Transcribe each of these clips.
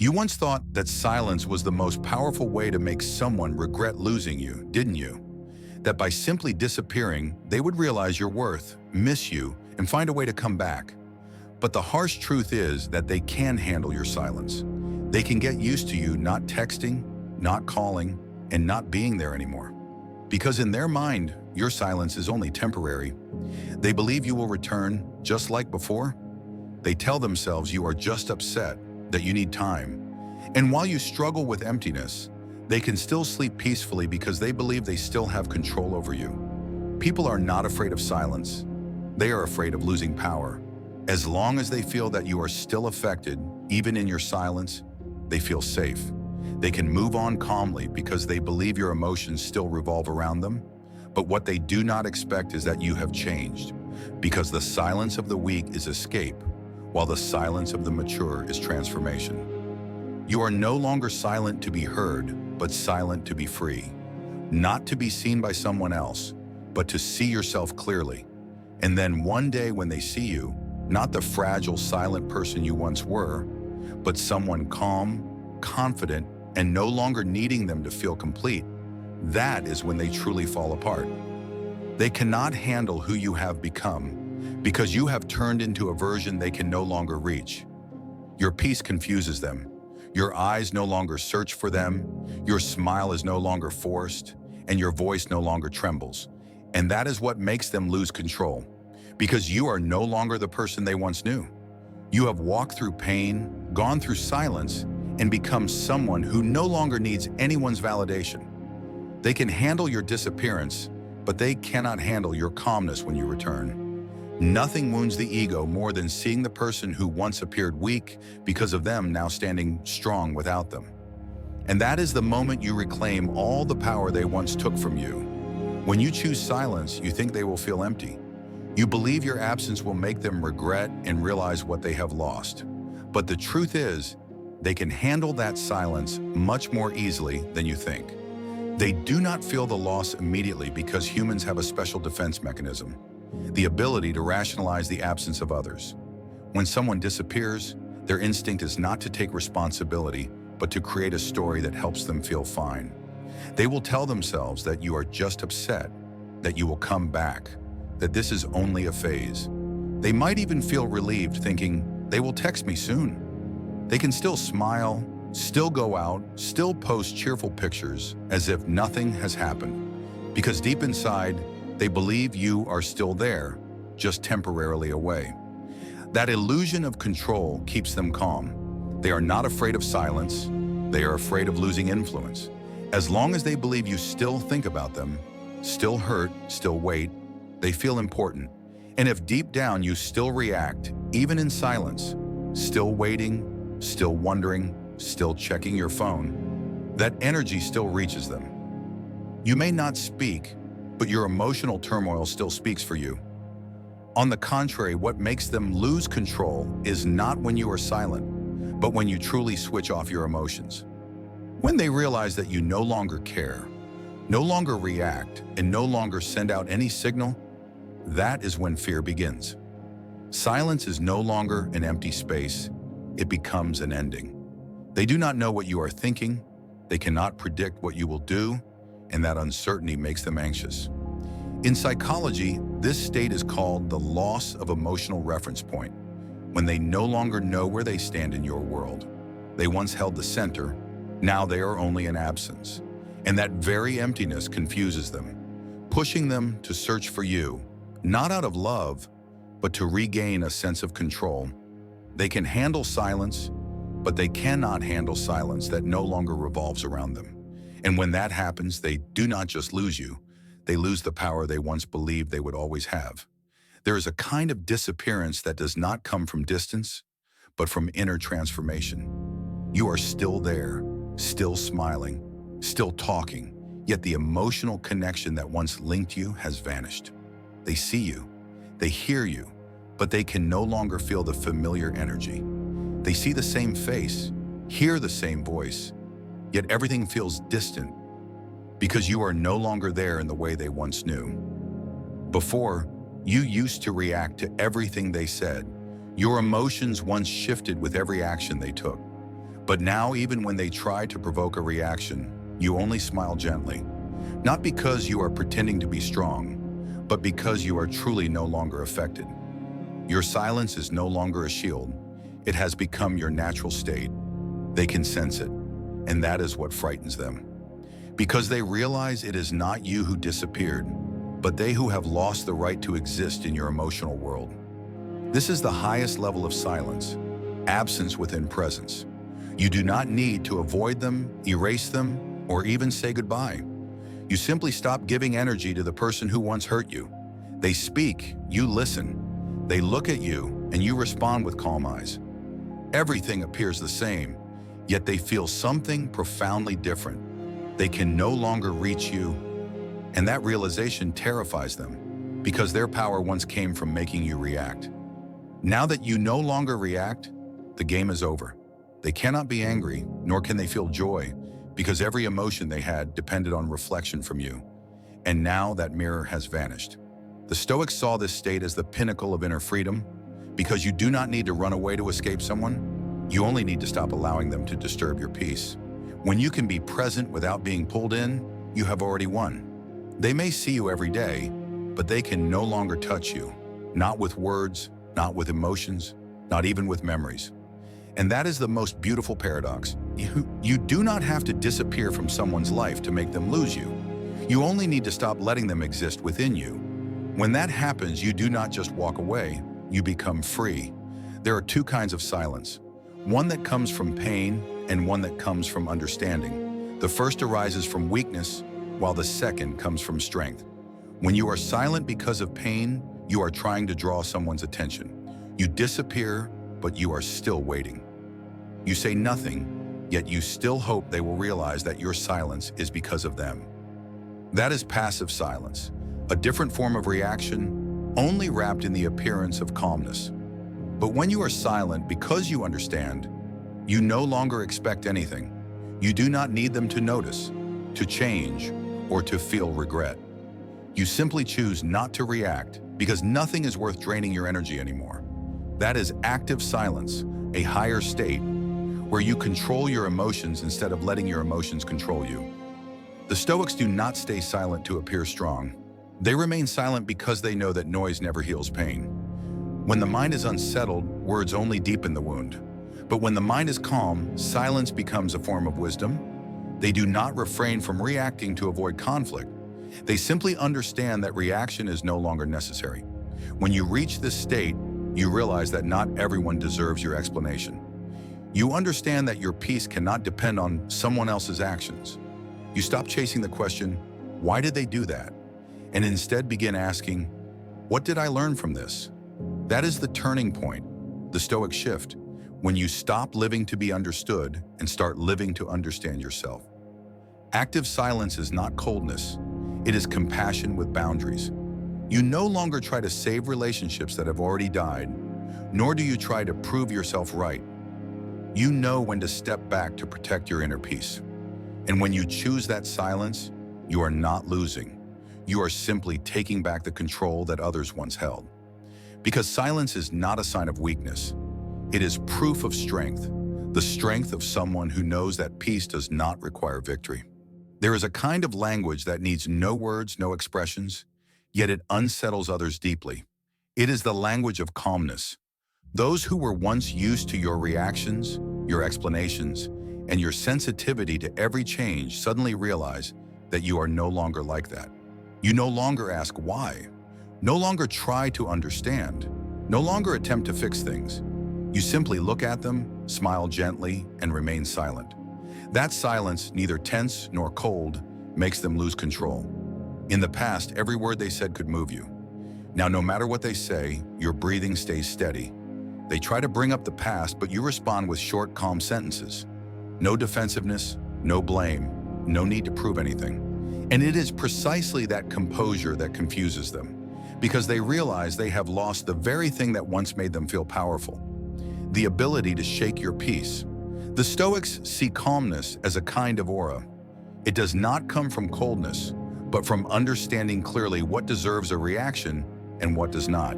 You once thought that silence was the most powerful way to make someone regret losing you, didn't you? That by simply disappearing, they would realize your worth, miss you, and find a way to come back. But the harsh truth is that they can handle your silence. They can get used to you not texting, not calling, and not being there anymore. Because in their mind, your silence is only temporary. They believe you will return just like before. They tell themselves you are just upset, that you need time. And while you struggle with emptiness, they can still sleep peacefully because they believe they still have control over you. People are not afraid of silence. They are afraid of losing power. As long as they feel that you are still affected, even in your silence, they feel safe. They can move on calmly because they believe your emotions still revolve around them. But what they do not expect is that you have changed, because the silence of the weak is escape, while the silence of the mature is transformation. You are no longer silent to be heard, but silent to be free. Not to be seen by someone else, but to see yourself clearly. And then one day when they see you, not the fragile, silent person you once were, but someone calm, confident, and no longer needing them to feel complete, that is when they truly fall apart. They cannot handle who you have become, because you have turned into a version they can no longer reach. Your peace confuses them. Your eyes no longer search for them. Your smile is no longer forced, and your voice no longer trembles. And that is what makes them lose control, because you are no longer the person they once knew. You have walked through pain, gone through silence, and become someone who no longer needs anyone's validation. They can handle your disappearance, but they cannot handle your calmness when you return. Nothing wounds the ego more than seeing the person who once appeared weak because of them now standing strong without them. And that is the moment you reclaim all the power they once took from you. When you choose silence, you think they will feel empty. You believe your absence will make them regret and realize what they have lost. But the truth is, they can handle that silence much more easily than you think. They do not feel the loss immediately because humans have a special defense mechanism, the ability to rationalize the absence of others. When someone disappears, their instinct is not to take responsibility, but to create a story that helps them feel fine. They will tell themselves that you are just upset, that you will come back, that this is only a phase. They might even feel relieved, thinking, they will text me soon. They can still smile, still go out, still post cheerful pictures as if nothing has happened, because deep inside, they believe you are still there, just temporarily away. That illusion of control keeps them calm. They are not afraid of silence. They are afraid of losing influence. As long as they believe you still think about them, still hurt, still wait, they feel important. And if deep down you still react, even in silence, still waiting, still wondering, still checking your phone, that energy still reaches them. You may not speak, but your emotional turmoil still speaks for you. On the contrary, what makes them lose control is not when you are silent, but when you truly switch off your emotions. When they realize that you no longer care, no longer react, and no longer send out any signal, that is when fear begins. Silence is no longer an empty space, it becomes an ending. They do not know what you are thinking, they cannot predict what you will do, and that uncertainty makes them anxious. In psychology, this state is called the loss of emotional reference point, when they no longer know where they stand in your world. They once held the center, now they are only an absence. And that very emptiness confuses them, pushing them to search for you, not out of love, but to regain a sense of control. They can handle silence, but they cannot handle silence that no longer revolves around them. And when that happens, they do not just lose you, they lose the power they once believed they would always have. There is a kind of disappearance that does not come from distance, but from inner transformation. You are still there, still smiling, still talking, yet the emotional connection that once linked you has vanished. They see you, they hear you, but they can no longer feel the familiar energy. They see the same face, hear the same voice, yet everything feels distant because you are no longer there in the way they once knew. Before, you used to react to everything they said. Your emotions once shifted with every action they took. But now, even when they try to provoke a reaction, you only smile gently. Not because you are pretending to be strong, but because you are truly no longer affected. Your silence is no longer a shield. It has become your natural state. They can sense it, and that is what frightens them. Because they realize it is not you who disappeared, but they who have lost the right to exist in your emotional world. This is the highest level of silence, absence within presence. You do not need to avoid them, erase them, or even say goodbye. You simply stop giving energy to the person who once hurt you. They speak, you listen. They look at you, and you respond with calm eyes. Everything appears the same, yet they feel something profoundly different. They can no longer reach you, and that realization terrifies them, because their power once came from making you react. Now that you no longer react, the game is over. They cannot be angry, nor can they feel joy, because every emotion they had depended on reflection from you. And now that mirror has vanished. The Stoics saw this state as the pinnacle of inner freedom, because you do not need to run away to escape someone. You only need to stop allowing them to disturb your peace. When you can be present without being pulled in, you have already won. They may see you every day, but they can no longer touch you. Not with words, not with emotions, not even with memories. And that is the most beautiful paradox. You do not have to disappear from someone's life to make them lose you. You only need to stop letting them exist within you. When that happens, you do not just walk away, you become free. There are two kinds of silence. One that comes from pain and one that comes from understanding. The first arises from weakness, while the second comes from strength. When you are silent because of pain, you are trying to draw someone's attention. You disappear, but you are still waiting. You say nothing, yet you still hope they will realize that your silence is because of them. That is passive silence, a different form of reaction, only wrapped in the appearance of calmness. But when you are silent because you understand, you no longer expect anything. You do not need them to notice, to change, or to feel regret. You simply choose not to react because nothing is worth draining your energy anymore. That is active silence, a higher state, where you control your emotions instead of letting your emotions control you. The Stoics do not stay silent to appear strong. They remain silent because they know that noise never heals pain. When the mind is unsettled, words only deepen the wound. But when the mind is calm, silence becomes a form of wisdom. They do not refrain from reacting to avoid conflict. They simply understand that reaction is no longer necessary. When you reach this state, you realize that not everyone deserves your explanation. You understand that your peace cannot depend on someone else's actions. You stop chasing the question, why did they do that? And instead begin asking, what did I learn from this? That is the turning point, the Stoic shift, when you stop living to be understood and start living to understand yourself. Active silence is not coldness, it is compassion with boundaries. You no longer try to save relationships that have already died, nor do you try to prove yourself right. You know when to step back to protect your inner peace. And when you choose that silence, you are not losing. You are simply taking back the control that others once held. Because silence is not a sign of weakness. It is proof of strength, the strength of someone who knows that peace does not require victory. There is a kind of language that needs no words, no expressions, yet it unsettles others deeply. It is the language of calmness. Those who were once used to your reactions, your explanations, and your sensitivity to every change suddenly realize that you are no longer like that. You no longer ask why, no longer try to understand, no longer attempt to fix things. You simply look at them, smile gently, and remain silent. That silence, neither tense nor cold, makes them lose control. In the past, every word they said could move you. Now, no matter what they say, your breathing stays steady. They try to bring up the past, but you respond with short, calm sentences. No defensiveness, no blame, no need to prove anything. And it is precisely that composure that confuses them, because they realize they have lost the very thing that once made them feel powerful, the ability to shake your peace. The Stoics see calmness as a kind of aura. It does not come from coldness, but from understanding clearly what deserves a reaction and what does not.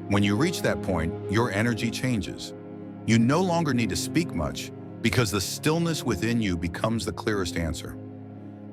When you reach that point, your energy changes. You no longer need to speak much. because the stillness within you becomes the clearest answer.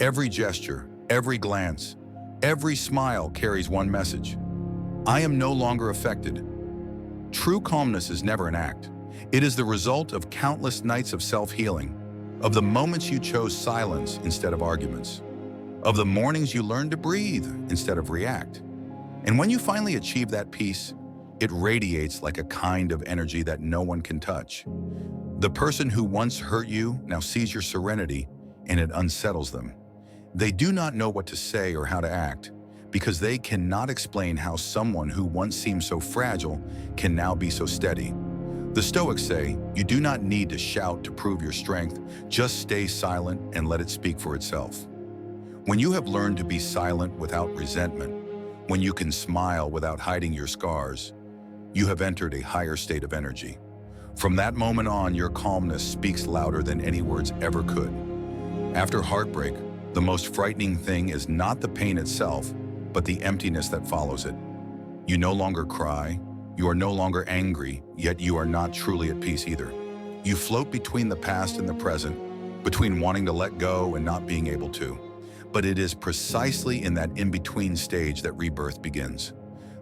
Every gesture, every glance, every smile carries one message. I am no longer affected. True calmness is never an act. It is the result of countless nights of self-healing, of the moments you chose silence instead of arguments, of the mornings you learned to breathe instead of react. And when you finally achieve that peace, it radiates like a kind of energy that no one can touch. The person who once hurt you now sees your serenity, and it unsettles them. They do not know what to say or how to act, because they cannot explain how someone who once seemed so fragile can now be so steady. The Stoics say, you do not need to shout to prove your strength, just stay silent and let it speak for itself. When you have learned to be silent without resentment, when you can smile without hiding your scars, you have entered a higher state of energy. From that moment on, your calmness speaks louder than any words ever could. After heartbreak, the most frightening thing is not the pain itself, but the emptiness that follows it. You no longer cry, you are no longer angry, yet you are not truly at peace either. You float between the past and the present, between wanting to let go and not being able to. But it is precisely in that in-between stage that rebirth begins.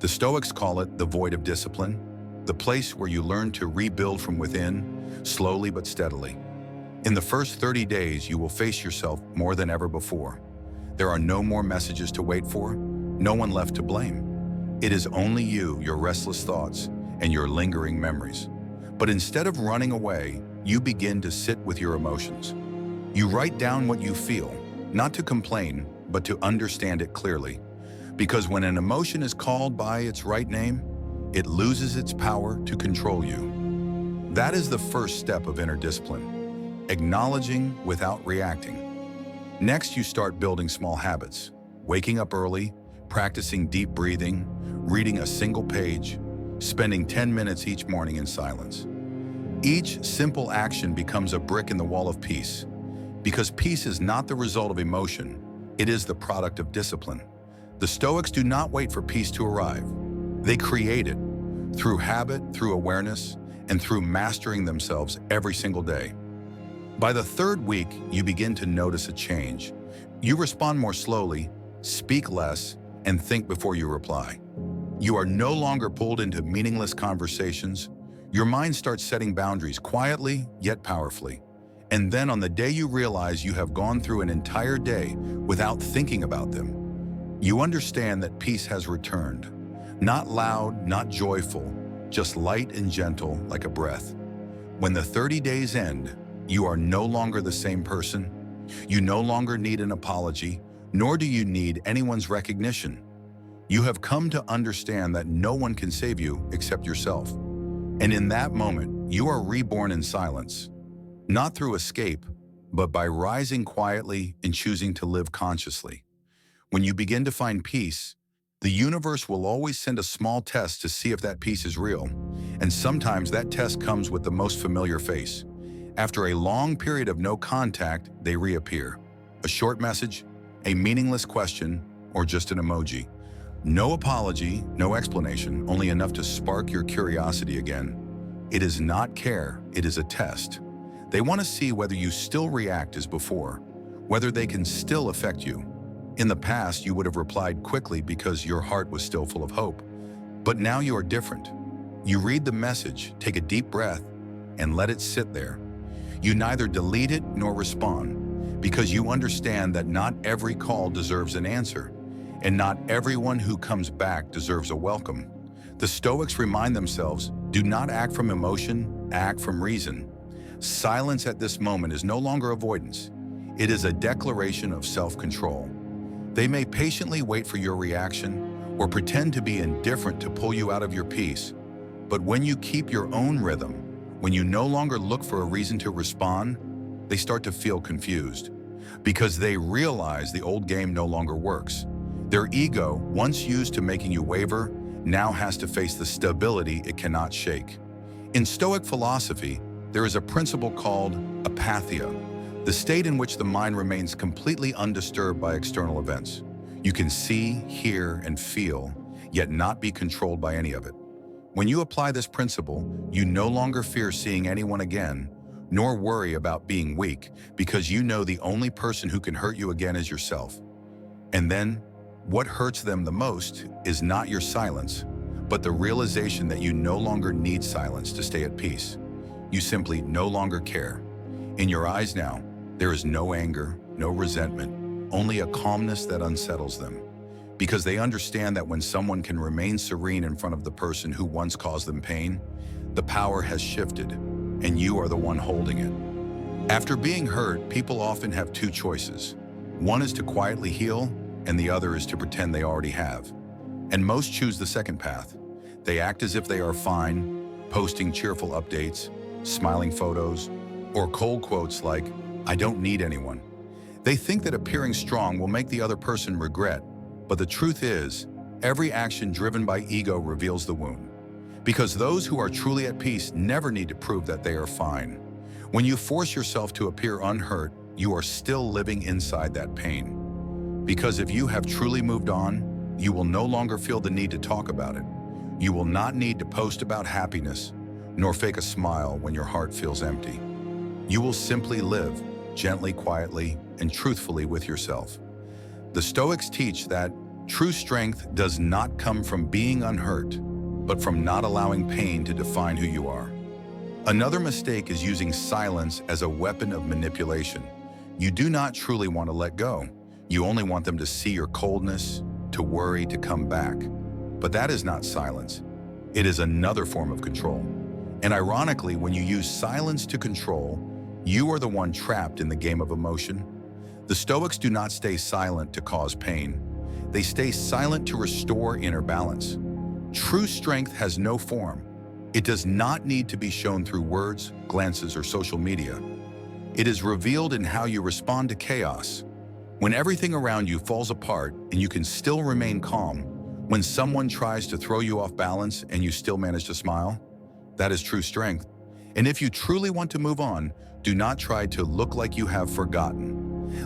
The Stoics call it the void of discipline, the place where you learn to rebuild from within, slowly but steadily. In the first 30 days, you will face yourself more than ever before. There are no more messages to wait for, no one left to blame. It is only you, your restless thoughts, and your lingering memories. But instead of running away, you begin to sit with your emotions. You write down what you feel, not to complain, but to understand it clearly. Because when an emotion is called by its right name, it loses its power to control you. That is the first step of inner discipline, acknowledging without reacting. Next, you start building small habits, waking up early, practicing deep breathing, reading a single page, spending 10 minutes each morning in silence. Each simple action becomes a brick in the wall of peace, because peace is not the result of emotion, it is the product of discipline. The Stoics do not wait for peace to arrive. They create it, through habit, through awareness, and through mastering themselves every single day. By the third week, you begin to notice a change. You respond more slowly, speak less, and think before you reply. You are no longer pulled into meaningless conversations. Your mind starts setting boundaries quietly, yet powerfully. And then on the day you realize you have gone through an entire day without thinking about them, you understand that peace has returned. Not loud, not joyful, just light and gentle like a breath. When the 30 days end, you are no longer the same person. You no longer need an apology, nor do you need anyone's recognition. You have come to understand that no one can save you except yourself. And in that moment, you are reborn in silence, not through escape, but by rising quietly and choosing to live consciously. When you begin to find peace, the universe will always send a small test to see if that peace is real. And sometimes that test comes with the most familiar face. After a long period of no contact, they reappear. A short message, a meaningless question, or just an emoji. No apology, no explanation, only enough to spark your curiosity again. It is not care, it is a test. They want to see whether you still react as before, whether they can still affect you. In the past, you would have replied quickly because your heart was still full of hope. But now you are different. You read the message, take a deep breath, and let it sit there. You neither delete it nor respond, because you understand that not every call deserves an answer, and not everyone who comes back deserves a welcome. The Stoics remind themselves, do not act from emotion, act from reason. Silence at this moment is no longer avoidance. It is a declaration of self-control. They may patiently wait for your reaction or pretend to be indifferent to pull you out of your peace. But when you keep your own rhythm, when you no longer look for a reason to respond, they start to feel confused because they realize the old game no longer works. Their ego, once used to making you waver, now has to face the stability it cannot shake. In Stoic philosophy, there is a principle called apatheia, the state in which the mind remains completely undisturbed by external events. You can see, hear, and feel, yet not be controlled by any of it. When you apply this principle, you no longer fear seeing anyone again, nor worry about being weak, because you know the only person who can hurt you again is yourself. And then, what hurts them the most is not your silence, but the realization that you no longer need silence to stay at peace. You simply no longer care. In your eyes now, there is no anger, no resentment, only a calmness that unsettles them. Because they understand that when someone can remain serene in front of the person who once caused them pain, the power has shifted, and you are the one holding it. After being hurt, people often have two choices. One is to quietly heal, and the other is to pretend they already have. And most choose the second path. They act as if they are fine, posting cheerful updates, smiling photos, or cold quotes like, "I don't need anyone." They think that appearing strong will make the other person regret, but the truth is, every action driven by ego reveals the wound. Because those who are truly at peace never need to prove that they are fine. When you force yourself to appear unhurt, you are still living inside that pain. Because if you have truly moved on, you will no longer feel the need to talk about it. You will not need to post about happiness, nor fake a smile when your heart feels empty. You will simply live, gently, quietly, and truthfully with yourself. The Stoics teach that true strength does not come from being unhurt, but from not allowing pain to define who you are. Another mistake is using silence as a weapon of manipulation. You do not truly want to let go. You only want them to see your coldness, to worry, to come back. But that is not silence. It is another form of control. And ironically, when you use silence to control, you are the one trapped in the game of emotion. The Stoics do not stay silent to cause pain. They stay silent to restore inner balance. True strength has no form. It does not need to be shown through words, glances, or social media. It is revealed in how you respond to chaos. When everything around you falls apart and you can still remain calm, when someone tries to throw you off balance and you still manage to smile, that is true strength. And if you truly want to move on, do not try to look like you have forgotten.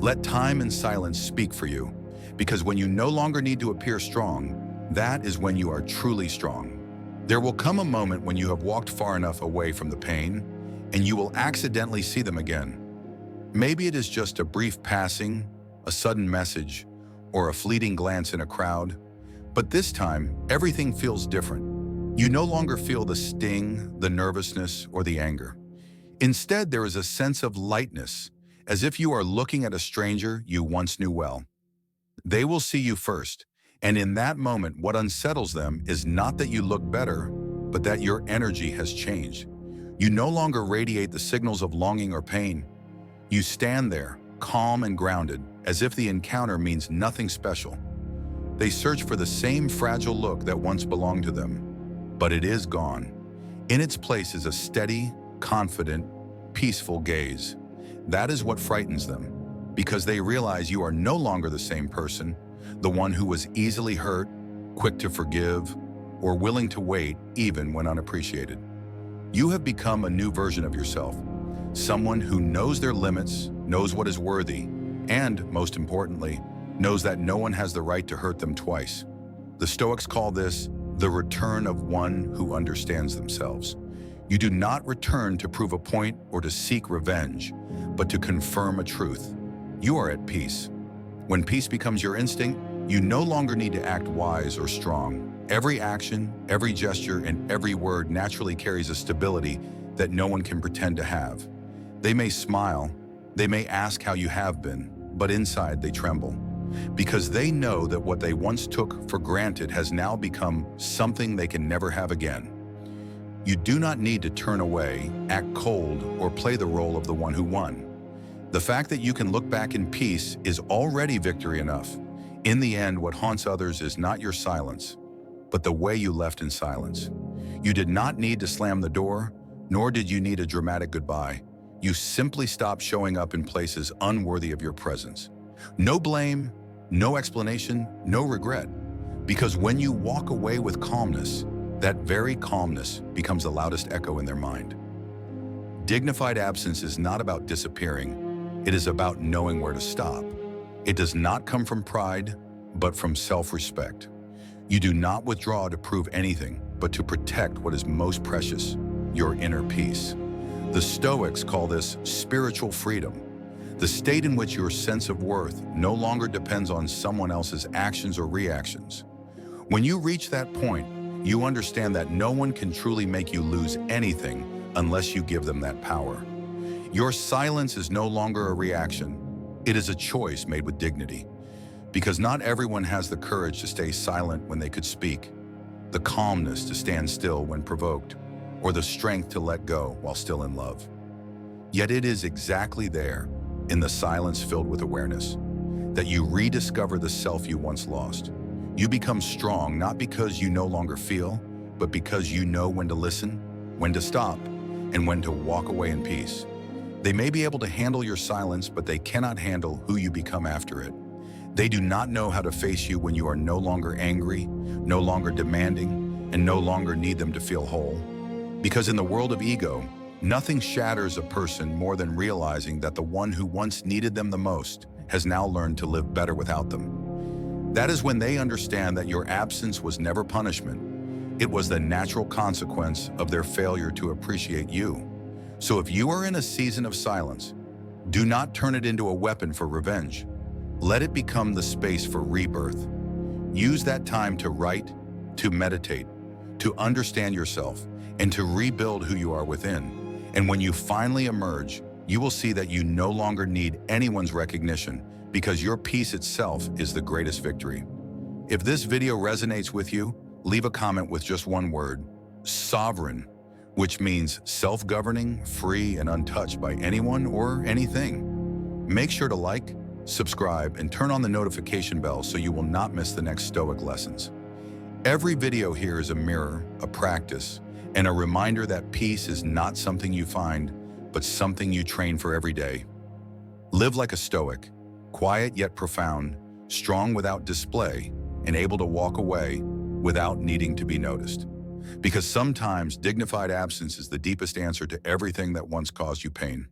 Let time and silence speak for you, because when you no longer need to appear strong, that is when you are truly strong. There will come a moment when you have walked far enough away from the pain, and you will accidentally see them again. Maybe it is just a brief passing, a sudden message, or a fleeting glance in a crowd. But this time, everything feels different. You no longer feel the sting, the nervousness, or the anger. Instead, there is a sense of lightness, as if you are looking at a stranger you once knew well. They will see you first, and in that moment, what unsettles them is not that you look better, but that your energy has changed. You no longer radiate the signals of longing or pain. You stand there, calm and grounded, as if the encounter means nothing special. They search for the same fragile look that once belonged to them, but it is gone. In its place is a steady, confident, peaceful gaze. That is what frightens them, because they realize you are no longer the same person, the one who was easily hurt, quick to forgive, or willing to wait even when unappreciated. You have become a new version of yourself, someone who knows their limits, knows what is worthy, and, most importantly, knows that no one has the right to hurt them twice. The Stoics call this the return of one who understands themselves. You do not return to prove a point or to seek revenge, but to confirm a truth. You are at peace. When peace becomes your instinct, you no longer need to act wise or strong. Every action, every gesture, and every word naturally carries a stability that no one can pretend to have. They may smile, they may ask how you have been, but inside they tremble, because they know that what they once took for granted has now become something they can never have again. You do not need to turn away, act cold, or play the role of the one who won. The fact that you can look back in peace is already victory enough. In the end, what haunts others is not your silence, but the way you left in silence. You did not need to slam the door, nor did you need a dramatic goodbye. You simply stopped showing up in places unworthy of your presence. No blame, no explanation, no regret. Because when you walk away with calmness, that very calmness becomes the loudest echo in their mind. Dignified absence is not about disappearing. It is about knowing where to stop. It does not come from pride, but from self-respect. You do not withdraw to prove anything, but to protect what is most precious, your inner peace. The Stoics call this spiritual freedom, the state in which your sense of worth no longer depends on someone else's actions or reactions. When you reach that point, you understand that no one can truly make you lose anything unless you give them that power. Your silence is no longer a reaction. It is a choice made with dignity. Because not everyone has the courage to stay silent when they could speak, the calmness to stand still when provoked, or the strength to let go while still in love. Yet it is exactly there, in the silence filled with awareness, that you rediscover the self you once lost. You become strong not because you no longer feel, but because you know when to listen, when to stop, and when to walk away in peace. They may be able to handle your silence, but they cannot handle who you become after it. They do not know how to face you when you are no longer angry, no longer demanding, and no longer need them to feel whole. Because in the world of ego, nothing shatters a person more than realizing that the one who once needed them the most has now learned to live better without them. That is when they understand that your absence was never punishment. It was the natural consequence of their failure to appreciate you. So if you are in a season of silence, do not turn it into a weapon for revenge. Let it become the space for rebirth. Use that time to write, to meditate, to understand yourself, and to rebuild who you are within. And when you finally emerge, you will see that you no longer need anyone's recognition because your peace itself is the greatest victory. If this video resonates with you, leave a comment with just one word: sovereign, which means self-governing, free, and untouched by anyone or anything. Make sure to like, subscribe, and turn on the notification bell so you will not miss the next Stoic lessons. Every video here is a mirror, a practice, and a reminder that peace is not something you find, but something you train for every day. Live like a Stoic, quiet yet profound, strong without display, and able to walk away without needing to be noticed. Because sometimes dignified absence is the deepest answer to everything that once caused you pain.